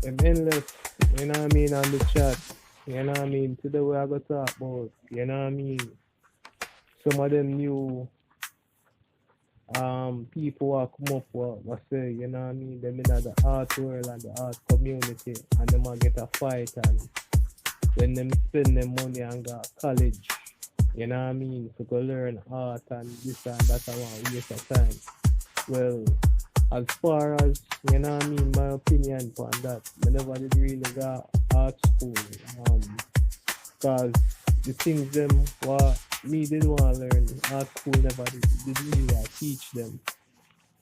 Them endless, you know what I mean, on the chat. You know what I mean? Today we are gonna talk about, you know what I mean, some of them new people who come up what say, you know what I mean, them in the art world and the art community and them a get a fight and when them spend them money and go to college, you know what I mean, to go learn art and this and that I want waste of time. Well, as far as, you know what I mean, my opinion on that, I never did really go art school. Um, Cause the things them what me did want to learn, art school never did really teach them.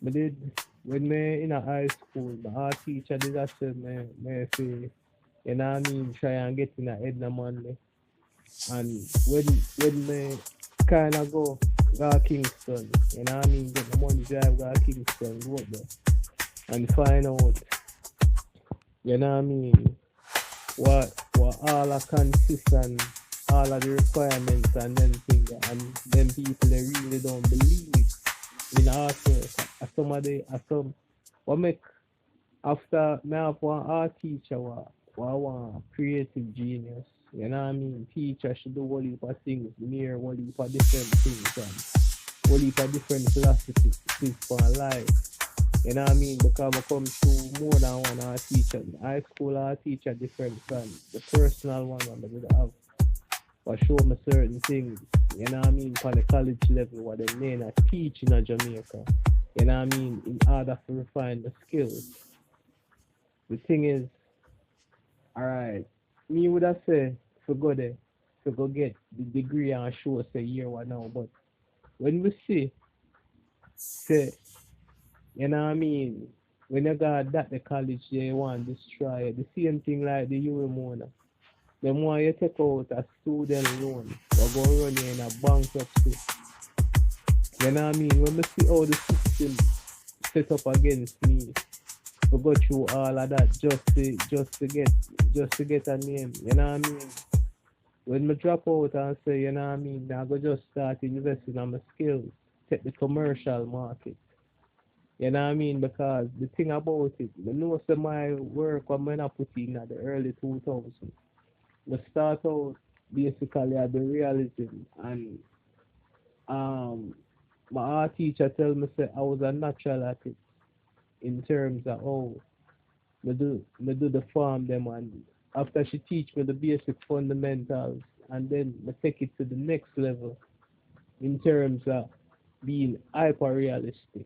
But did when me in a high school, the art teacher did that say me say, you know what I mean, try and get in a head na money. And when me kinda go to Kingston, you know what I mean, get the money drive go to Kingston, go up there and find out, you know what I mean, what all are consist and all of the requirements and them things and them people they really don't believe in art work. Some of the some what make after me have one art teacher what one creative genius. You know what I mean? Teacher should do whole heap of things, near whole heap of different things and whole heap of different philosophies for life. You know what I mean? Because I come through more than one art teacher. High school art teacher different from the personal one that we have for show me certain things. You know what I mean? For the college level what they mean a teach in a Jamaica. You know what I mean? In order to refine the skills. The thing is, alright, me would have said to go there, to go get the degree and show us a year one now, but when we see say you know what I mean? When you got that the college they want to destroy it. The same thing like the Euromona. The more you take out a student loan, we're going to run you in a bankruptcy. You know what I mean? When we see how the system set up against me, we go through all of that just to get a name. You know what I mean? When me drop out and say, you know what I mean, I go just start investing on my skills, take the commercial market. You know what I mean? Because the thing about it, I know some my work when I put in at the early 2000s. We start out basically at the realism and um my art teacher tell me say I was a natural at it in terms of how me do the farm them and after she teach me the basic fundamentals and then me take it to the next level in terms of being hyper realistic.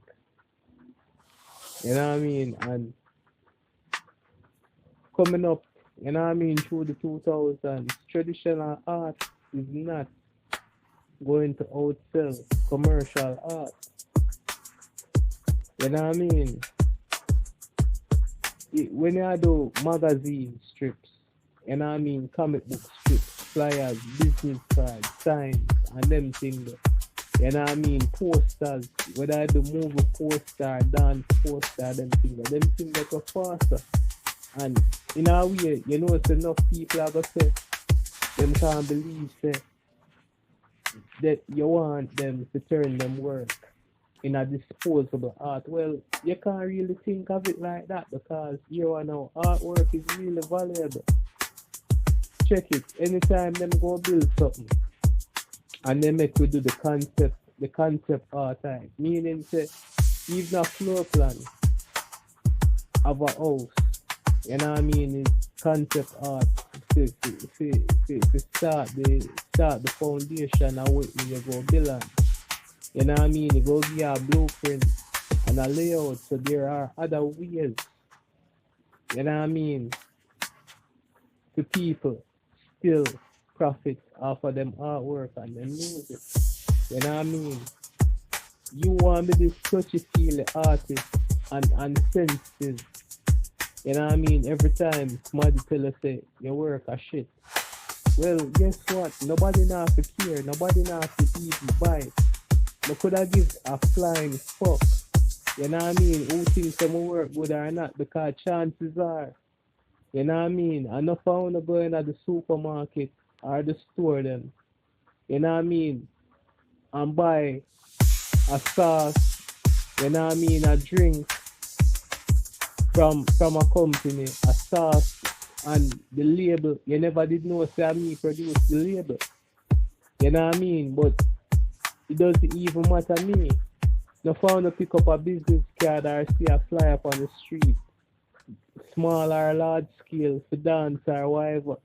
You know what I mean? And coming up, you know what I mean, through the 2000s, traditional art is not going to outsell commercial art. You know what I mean? When you do magazine strips, you know what I mean, comic book strips, flyers, business cards, signs, and them things. You know what I mean? Posters, whether I do movie poster, dance poster, them things that go faster. And in a way, you know, it's enough people are gonna say them can't believe say that you want them to turn them work in a disposable art. Well, you can't really think of it like that because you know artwork is really valuable. Check it. Anytime them go build something and they make we do the concept art type. Meaning say even a floor plan of a house, you know what I mean, is concept art to start the foundation of what you go build on. You know what I mean? You go give you a blueprint and a layout so there are other ways, you know what I mean, to people still profit off of them artwork and them music. You know what I mean? You want to be this touchy feely artist and sensitive. You know what I mean? Every time somebody tell us say your work a shit. Well, guess what? Nobody not to care. Nobody not to even buy. No could I give a flying fuck. You know what I mean? Who thinks some work good or not? Because chances are, you know what I mean? Enough I wanna go in at the supermarket or the store them. You know what I mean? And buy a sauce, you know what I mean, a drink, from a company, a sauce, and the label. You never did know say me produce the label. You know what I mean? But it doesn't even matter me. No found to pick up a business card or see a flyer up on the street, small or large scale, for dance or whatever.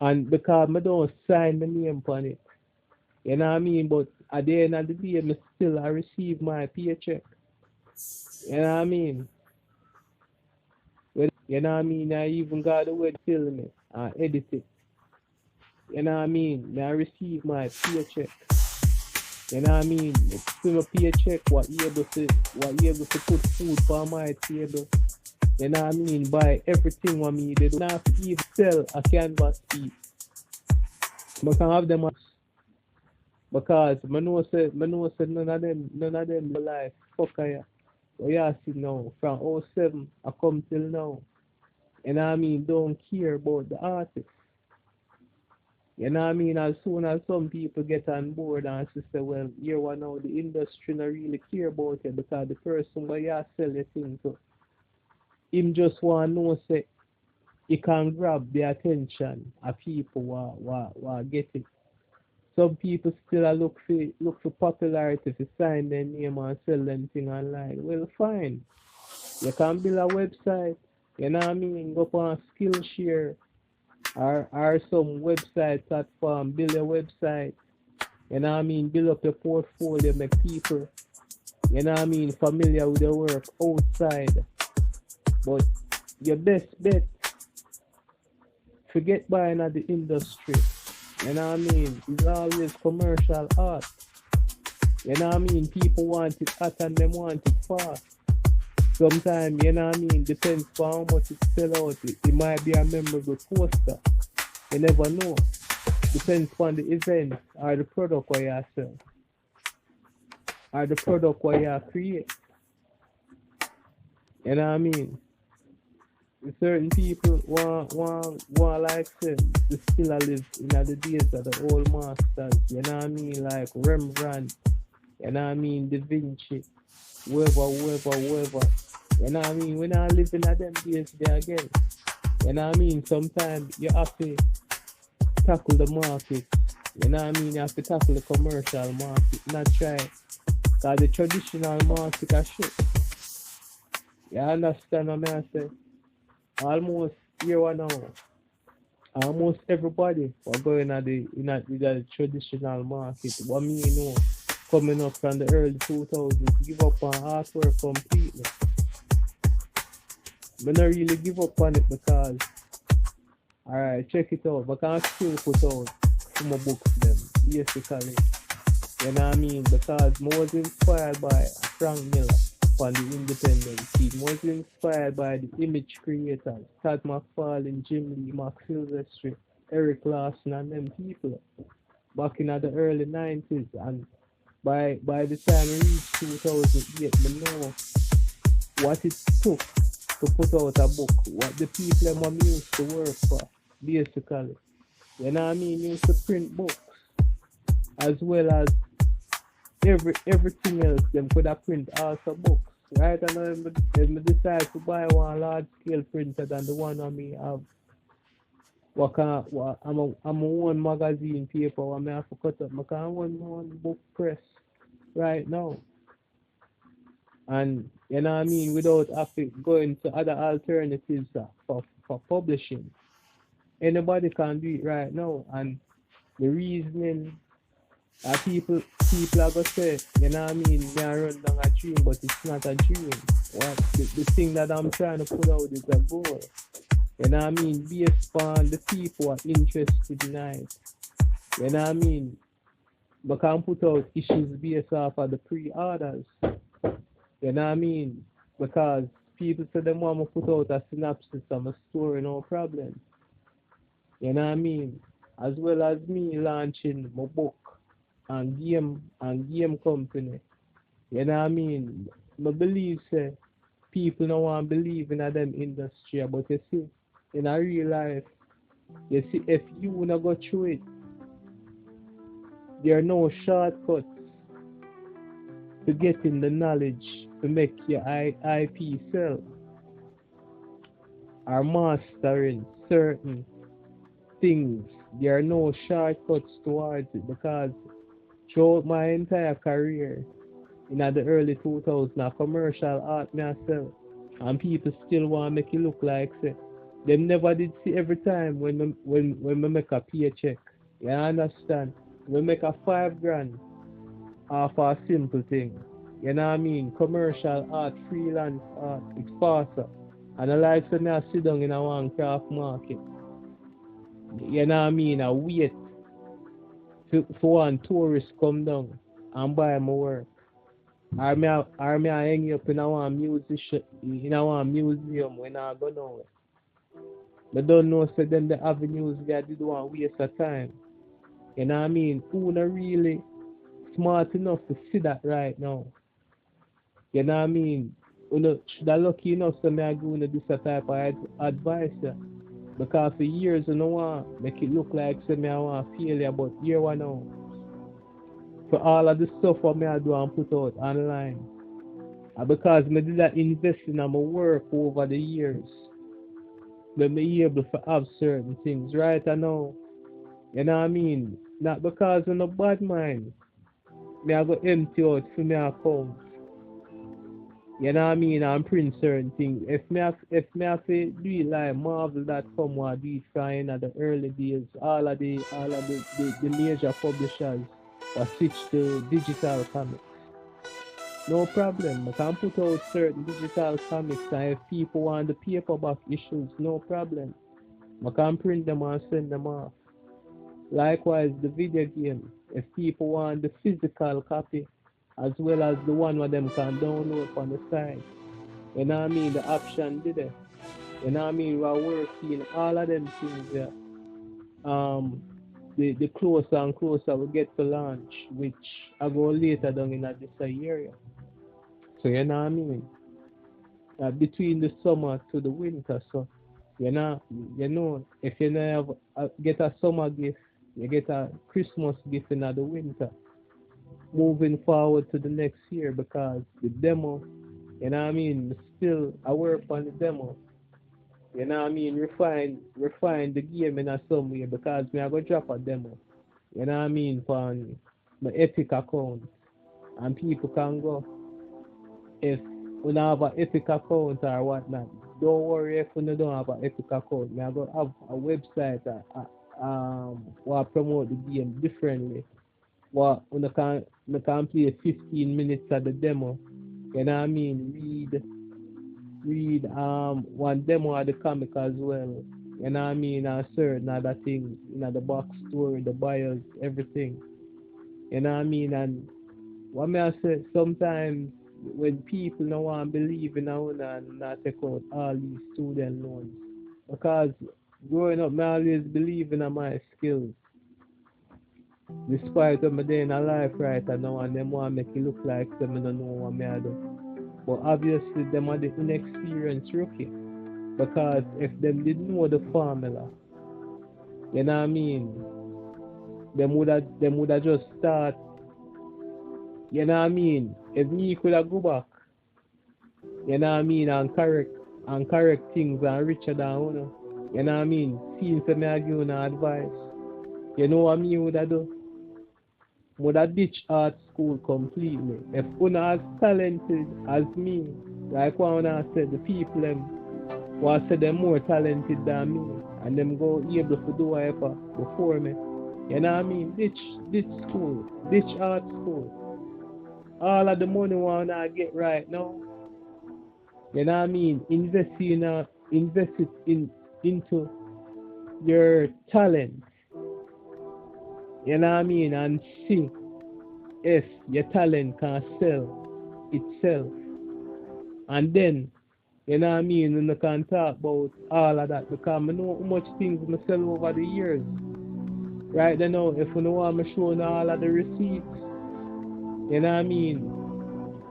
And because I don't sign my name on it. You know what I mean? But at the end of the day, I receive my paycheck. You know what I mean? You know what I mean? I even got the way to film it and edit it. You know what I mean? I receive my paycheck. You know what I mean? Still a paycheck, what you able to put food for my table. You know what I mean? Buy everything what me they do. Not even sell a canvas piece. But can have them because I know say none of them life fuck I. So yeah, see now from '07 I come till now. You know what I mean? Don't care about the artist. You know what I mean? As soon as some people get on board and say, well, here one now the industry not really care about it because the person where you sell the thing to him just want to know say he can grab the attention of people who get it. Some people still a look for popularity to sign their name and sell them thing online. Well fine. You can build a website, you know what I mean? Go on Skillshare or some website platform, build a website, you know what I mean? Build up your portfolio, make people, you know what I mean, familiar with the work outside. But your best bet, forget buying at the industry. You know what I mean? It's always commercial art. You know what I mean? People want it hot and them want it fast. Sometimes, you know what I mean, depends on how much it sell out. It might be a memorable poster. You never know. Depends on the event or the product where you sell. Or the product where you create. You know what I mean? Certain people want like say to still a live in the days of the old masters, you know what I mean, like Rembrandt, you know what I mean, Da Vinci, whoever. You know what I mean? We're not living at them days there again. You know what I mean? Sometimes you have to tackle the market. You know what I mean? You have to tackle the commercial market, not try. Cause the traditional market are shit. You understand what I say? Almost here one now. Almost everybody are going at the traditional market. What me know coming up from the early 2000s, give up on artwork completely. But not really give up on it because alright, check it out. But I can still put out some books them, basically. You know what I mean? Because I was inspired by Frank Miller on the independent scene. I was inspired by the image creators, Todd McFarlane, Jim Lee, Mark Silvestri, Eric Larson and them people back in the early 90s. And by the time I reached 2008, I know what it took to put out a book, what the people them used to work for, basically. You know what I mean? Used to print books as well as everything else. Them could have print also books, right? And then decide to buy one large scale printer than the one I me have. I'm a one magazine paper. What I have to cut up. I can't one book press right now. And you know what I mean, without having going to other alternatives for publishing. Anybody can do it right now. And the reasoning people are gonna say, you know what I mean, me I run down a dream, but it's not a dream. What the thing that I'm trying to put out is a goal. You know what I mean? Based on the people who are interested in it. You know what I mean? But can put out issues based off of the pre-orders. You know what I mean? Because people say they want to put out a synopsis of a story, no problem. You know what I mean? As well as me launching my book and game company. You know what I mean? I believe say people don't want to believe in them industry, but you see, in a real life, you see if you wanna go through it, there are no shortcuts to getting the knowledge to make your IP sell. are mastering certain things. There are no shortcuts towards it because throughout my entire career in the early 2000s, commercial art myself, and people still want to make it look like say, them never did see every time when we make a paycheck. You understand? We make a 5 grand off a simple thing. You know what I mean? Commercial art, freelance art, it's faster. And I like to me I sit down in a one craft market. You know what I mean? I wait for one tourist come down and buy my work. Or me I hang up in a one museum when I go nowhere. But don't know say then the avenues where I did one waste of time. You know what I mean? Who not really smart enough to see that right now. You know what I mean? You know, should I lucky enough so me I go into this type of advice. Yeah. Because for years you know want make it look like say me I want failure, but here one now. For all of the stuff what me I do and put out online. And because me did that invest in my work over the years. But me able to have certain things right I know. You know what I mean? Not because of no bad mind. Me I go empty out for me account. You know what I mean? And print certain things. If me have to do it like Marvel.com or do it from in the early days, all of the major publishers will switch to digital comics. No problem. I can put out certain digital comics and if people want the paperback issues, no problem. I can print them and send them off. Likewise, the video game. If people want the physical copy as well as the one where them can download on the side. You know what I mean? The option did it. You know what I mean? We're working all of them things there. Um the closer and closer we get to launch, which I go later down in this area. So you know what I mean? Between the summer to the winter. So you know, if you never get a summer gift, you get a Christmas gift in the winter. Moving forward to the next year because the demo, you know what I mean, still I work on the demo. You know what I mean, refine the game in a some way because me I go drop a demo. You know what I mean, on my Epic account and people can go if we don't have an Epic account or whatnot. Don't worry if we don't have an Epic account. Me I go have a website that will promote the game differently. What we can play 15 minutes of the demo. You know what I mean? Read one demo of the comic as well. You know what I mean? And certain other things, the box story, the bios, everything. You know what I mean? And what may I say, sometimes when people don't want to believe in our and not take out all these student loans. Because growing up, I always believe in my skills. Despite of me day in a life right now and them want to make it look like them don't know what me I do. But obviously them are the inexperienced rookie. Because if them didn't know the formula, you know what I mean, them would have just start, you know what I mean? If me could have go back, you know what I mean, and correct things and richer than you know what I mean? Seeing for me I give you advice. You know what me would have do? Would have ditch art school completely. If una as talented as me, like what I said, the people them who say them more talented than me and them go able to do whatever before me. You know what I mean? Ditch school, ditch art school. All of the money wanna get right now. You know what I mean? Invest it into your talent. You know what I mean? And see if your talent can sell itself. And then, you know what I mean, when you can talk about all of that because I know how much things I sell over the years. Right now, if you know want me showing all of the receipts, you know what I mean,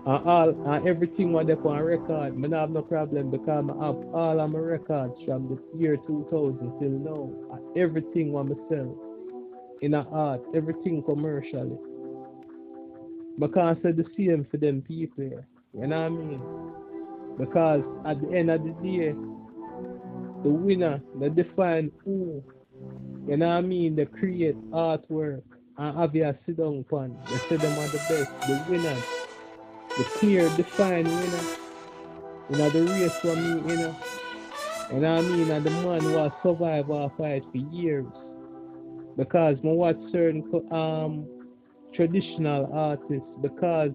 and everything what they on record, I don't have no problem because I have all of my records from the year 2000 till now. And everything what I sell in a art, everything commercially. Because I say the same for them people here. You know what I mean? Because at the end of the day, the winner, they define who, you know what I mean, they create artwork and have you sit down upon. They say them are the best, the winners, the clear defined winner. You know the race for me, you know what I mean, and the man who has survived our fight for years. Because I watch certain traditional artists because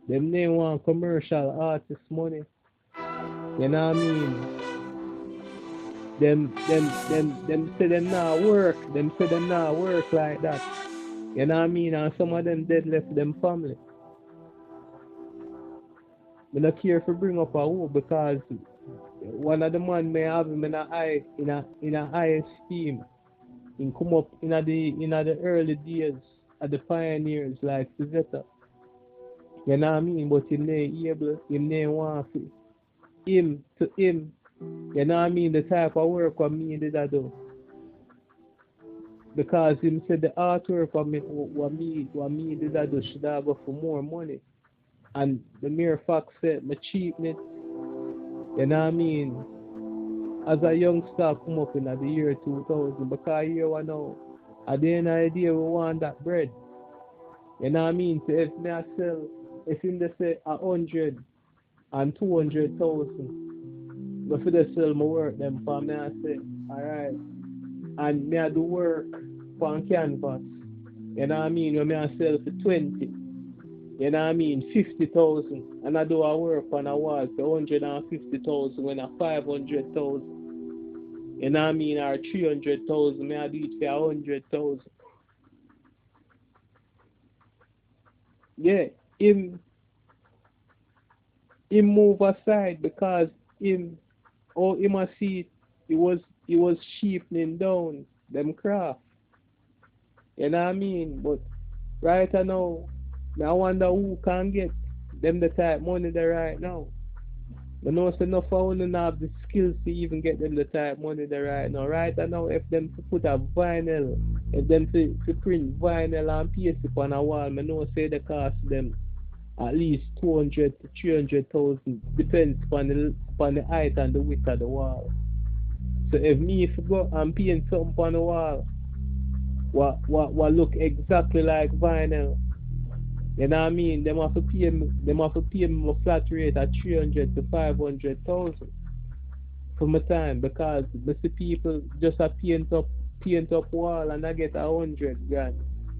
them they want commercial artist money. You know what I mean? Them say them not work. Them say them not work like that. You know what I mean? And some of them dead left them family. Me not care if bring up a who because one of the man may have him in a high esteem. He come up in the early days of the pioneers like Suzetta. You know what I mean? But him ain't able, him ain't want to. Him to him. You know what I mean? The type of work what me did I do. Because him said the artwork what me did I do should have go for more money. And the mere fact said my cheapness, you know what I mean? As a youngster come up in the year 2000, because here we know, at the end of the day we want that bread. You know what I mean? So if me I sell, if him they say 100 and 200,000, but for the sell my work them for me I say, alright. And me I do work on canvas. You know what I mean? When me I sell for 20. You know what I mean? 50,000. And I do a work on a wall for 150,000 when I 500,000. You know what I mean? Or 300,000. Me I do it for 100,000. Yeah, him him move aside because him all him a see it, he was cheapening down them craft. You know what I mean? But right now, I wonder who can get them the type money there right now. But no, so enough for don't have the skills to even get them the type money there right now. Right now, if them to put a vinyl, if them to print vinyl and paste it on a wall, I know say the cost them at least 200 to 300,000, depends upon the height and the width of the wall. So if me if go and paint something on the wall, what look exactly like vinyl, you know what I mean? Them have to pay me a flat rate at 300 to 500,000 for my time because I see people just a paint up wall and I get 100 grand.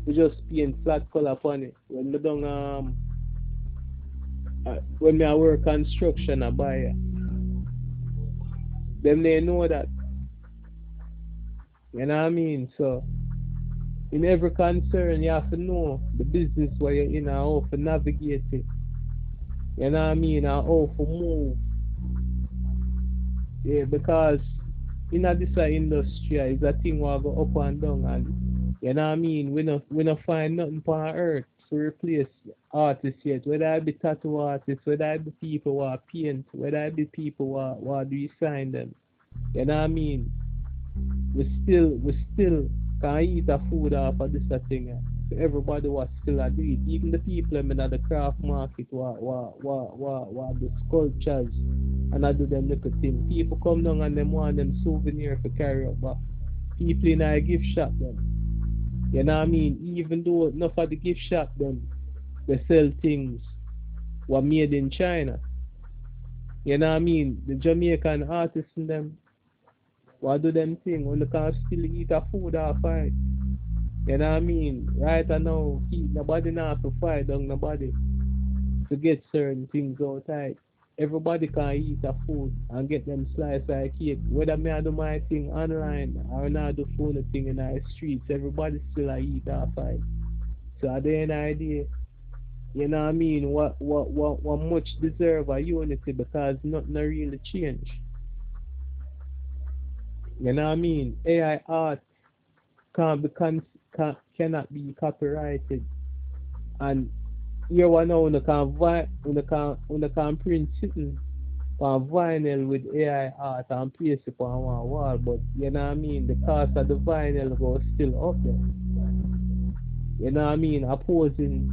We just paint flat color upon it. When me I work construction I buy it. Them they know that. You know what I mean? So in every concern you have to know the business where you're in and how to navigate it. You know what I mean? And how to move. Yeah, because in a this industry is a thing where go up and down and you know what I mean? We not find nothing on earth to replace artists yet. Whether I be tattoo artists, whether I be people who are paint, whether I be people who do sign them. You know what I mean? We still can eat a food off of this a thing. So everybody was still a do it. Even the people in the craft market what the sculptures and I do them little thing. People come down and them want them souvenir for carry up but people in a gift shop them. You know what I mean? Even though enough of the gift shop them they sell things were made in China. You know what I mean? The Jamaican artists in them what do them thing when they can still eat a food or fight. You know what I mean? Right now, nobody now have to fight down nobody to get certain things outside. Everybody can eat a food and get them slice of cake. Whether me I do my thing online or not do phone thing in the streets, everybody still a eat or fight. So at the end of the day, you know what I mean? What much deserve a unity because nothing really change. You know what I mean? AI art can't be cannot be copyrighted. And here one now when can print something on vinyl with AI art and place it on one wall, but you know what I mean? The cost of the vinyl goes still up there. You know what I mean? Opposing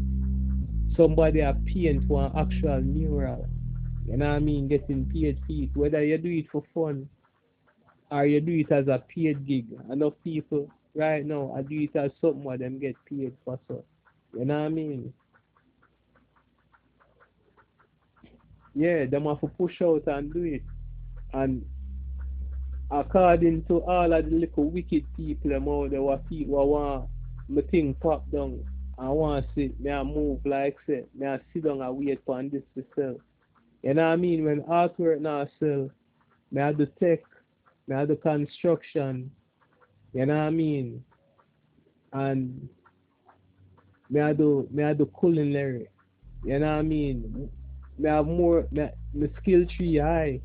somebody a paint one actual mural. You know what I mean? Getting paid for it. Whether you do it for fun or you do it as a paid gig. Enough people right now I do it as something where them get paid for so. You know what I mean? Yeah, them have to push out and do it. And according to all of the little wicked people them out there what people want me thing pop down I want to see me I move like say me I sit down and wait for this to sell. You know what I mean? When artwork now sell, me I do tech, me I do construction, you know what I mean? And me I do culinary, you know what I mean? Me have more me skill tree high.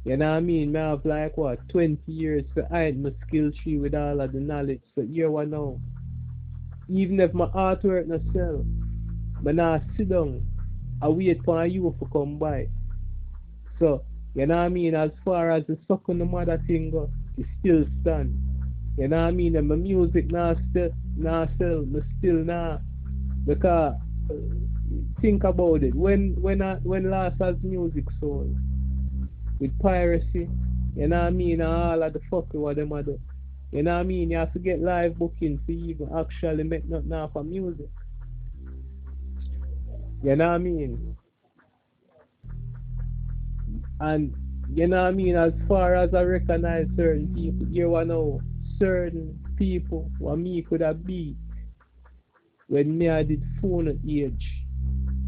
You know what I mean? Me have like what 20 years to hide my skill tree with all of the knowledge. So here one now. Even if my artwork not sell, me now sit down I wait for you to come by. So, you know what I mean? As far as the suck on the mother thing go, it still stand. You know what I mean? And my music now still now sell, me still now because think about it. When last has music sold with piracy, you know what I mean? And all of the fuck what them a do. You know what I mean? You have to get live booking to even actually make nothing now for music. You know what I mean? And you know what I mean, as far as I recognize certain people, you wanna know certain people what me could have be when me I did phone age.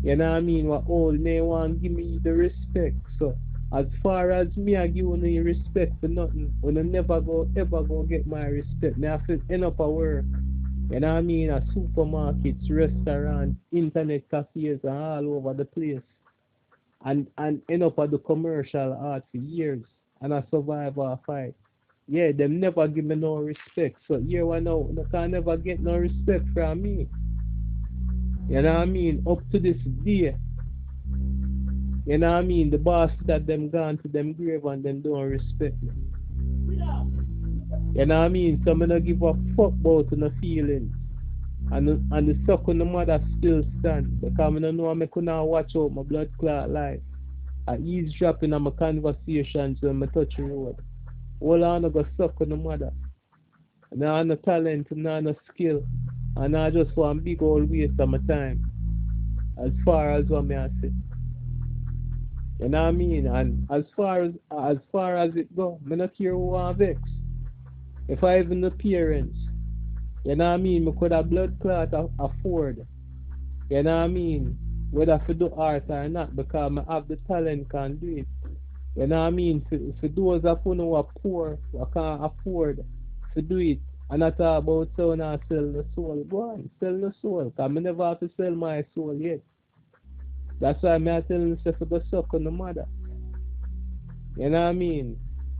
You know what I mean? What old me want give me the respect. So as far as me I give you respect for nothing, when I never go ever go get my respect. Me I feel end up a work. You know what I mean? At supermarkets, restaurants, internet cafes and all over the place and end up at the commercial art for years and I survive or fight. Yeah, them never give me no respect. So here one now, they can never get no respect from me. You know what I mean? Up to this day, you know what I mean? The boss that them gone to them grave and them don't respect me. You know what I mean? So me no give a fuck about no feelings. And the suck on the mother still stand. Because I don't know I could not watch out my blood clot life. I eavesdropping on my conversations when I touch the road. All I wanna go suck on the mother. And I have no talent and I have no skill. And I just want big old waste of my time. As far as what me I say. You know what I mean? And as far as it go, me not care who I vex. If I even the parents, you know what I mean, me could have blood clot afford. You know what I mean? Whether for do art or not, because I have the talent can do it. You know what I mean? For those of you who are poor, who can't afford to do it, and I talk about selling and sell the soul. Go on, sell the soul. Because I never have to sell my soul yet. That's why I'm telling you to go suck on the mother. You know what I mean?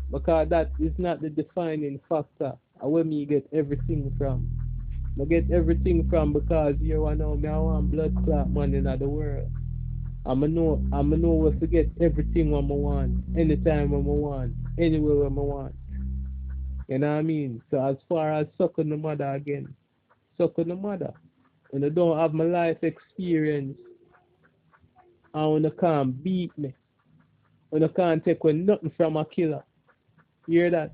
Because that is not the defining factor of where me get everything from. I get everything from because you know me I want blood clot man in the world. I'm know where to get everything what I want, anytime when I want, anywhere when I want. You know what I mean? So as far as sucking the mother again, sucking the mother. When I don't have my life experience and when I can't beat me, when I can't take away nothing from a killer. You hear that?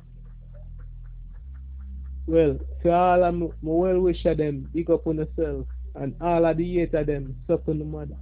Well, for all of my well wisher them, big up on yourself. And all of the hater them, suck on the mother.